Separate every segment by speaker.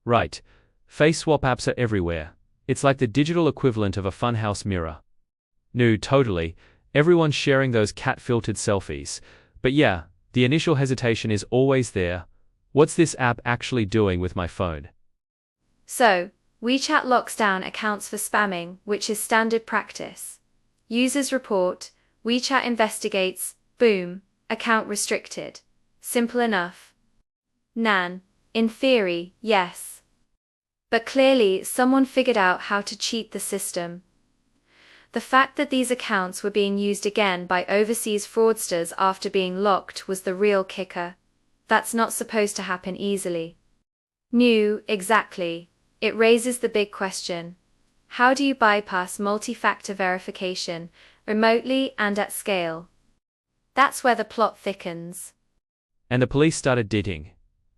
Speaker 1: Right. Face swap apps are everywhere. It's like the digital equivalent of a funhouse mirror. No, totally. Everyone's sharing those cat-filtered selfies. But yeah, the initial hesitation is always there. What's this app actually doing with my phone?
Speaker 2: So, WeChat locks down accounts for spamming, which is standard practice. Users report, WeChat investigates, boom, account restricted. Simple enough. Nan, in theory, yes. But clearly, someone figured out how to cheat the system. The fact that these accounts were being used again by overseas fraudsters after being locked was the real kicker. That's not supposed to happen easily. New, exactly. It raises the big question. How do you bypass multi-factor verification, remotely and at scale? That's where the plot thickens.
Speaker 1: And the police started digging.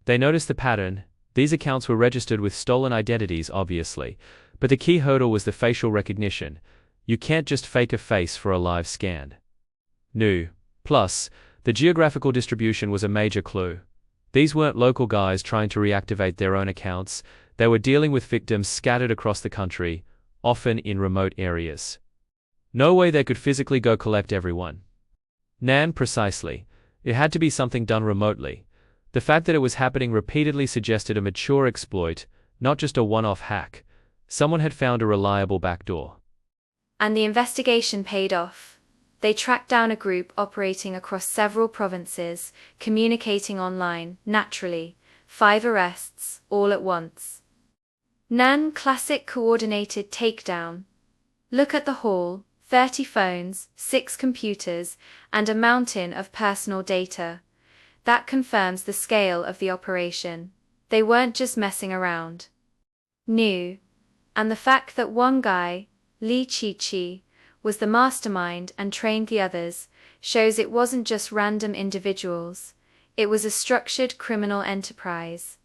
Speaker 1: They noticed the pattern. These accounts were registered with stolen identities, obviously. But the key hurdle was the facial recognition. You can't just fake a face for a live scan. No. Plus, the geographical distribution was a major clue. These weren't local guys trying to reactivate their own accounts. They were dealing with victims scattered across the country, often in remote areas. No way they could physically go collect everyone. Nan, precisely. It had to be something done remotely. The fact that it was happening repeatedly suggested a mature exploit, not just a one-off hack. Someone had found a reliable backdoor.
Speaker 2: And the investigation paid off. They tracked down a group operating across several provinces, communicating online, naturally. 5 arrests, all at once. Nan, classic coordinated takedown. Look at the haul, 30 phones, 6 computers, and a mountain of personal data. That confirms the scale of the operation. They weren't just messing around. New. And the fact that one guy, Li Chi, was the mastermind and trained the others, shows it wasn't just random individuals. It was a structured criminal enterprise.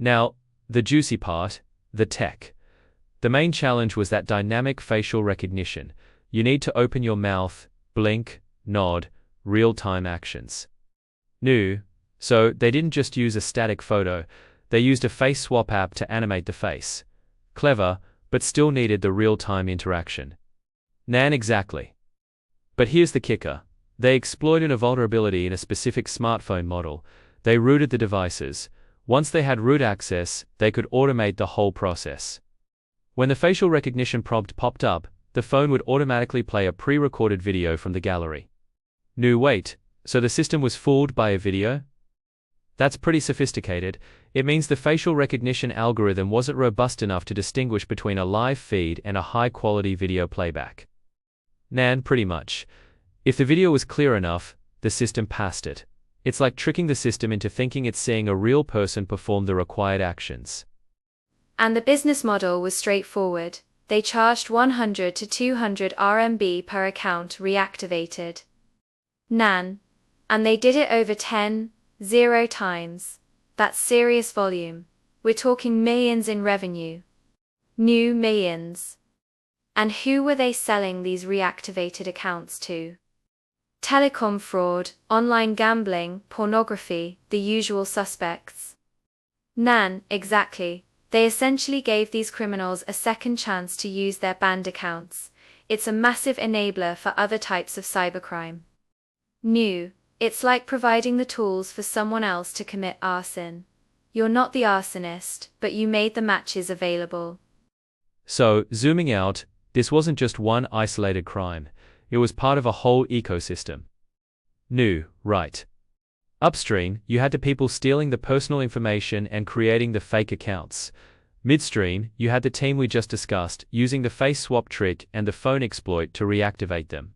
Speaker 1: Now, the juicy part, the tech. The main challenge was that dynamic facial recognition. You need to open your mouth, blink, nod, real-time actions. No, so they didn't just use a static photo, they used a face swap app to animate the face. Clever, but still needed the real-time interaction. Nan, exactly. But here's the kicker. They exploited a vulnerability in a specific smartphone model. They rooted the devices. Once they had root access, they could automate the whole process. When the facial recognition prompt popped up, the phone would automatically play a pre-recorded video from the gallery. No, wait, so the system was fooled by a video? That's pretty sophisticated. It means the facial recognition algorithm wasn't robust enough to distinguish between a live feed and a high-quality video playback. Nan, pretty much. If the video was clear enough, the system passed it. It's like tricking the system into thinking it's seeing a real person perform the required actions.
Speaker 2: And the business model was straightforward. They charged 100 to 200 RMB per account reactivated. Nan. And they did it over 0 times. That's serious volume. We're talking millions in revenue. New millions. And who were they selling these reactivated accounts to? Telecom fraud, online gambling, pornography, the usual suspects. Nan, exactly. They essentially gave these criminals a second chance to use their banned accounts. It's a massive enabler for other types of cybercrime. New. It's like providing the tools for someone else to commit arson. You're not the arsonist, but you made the matches available.
Speaker 1: So, zooming out, this wasn't just one isolated crime. It was part of a whole ecosystem. No, right. Upstream, you had the people stealing the personal information and creating the fake accounts. Midstream, you had the team we just discussed, using the face swap trick and the phone exploit to reactivate them.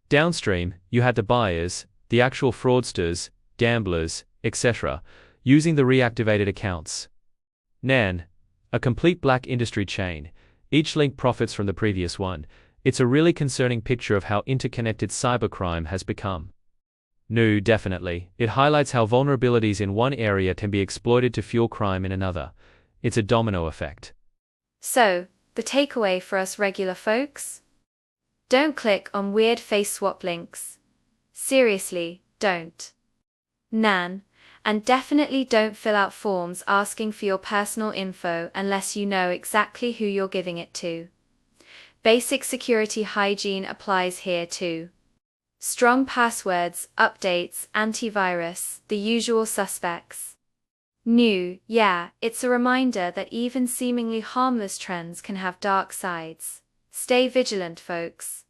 Speaker 1: Downstream, you had the buyers, the actual fraudsters, gamblers, etc., using the reactivated accounts. Nan. A complete black industry chain. Each link profits from the previous one. It's a really concerning picture of how interconnected cybercrime has become. No, definitely. It highlights how vulnerabilities in one area can be exploited to fuel crime in another. It's a domino effect.
Speaker 2: So, the takeaway for us regular folks? Don't click on weird face swap links. Seriously, don't. Nan. And definitely don't fill out forms asking for your personal info unless you know exactly who you're giving it to. Basic security hygiene applies here too. Strong passwords, updates, antivirus, the usual suspects. New, yeah, it's a reminder that even seemingly harmless trends can have dark sides. Stay vigilant, folks.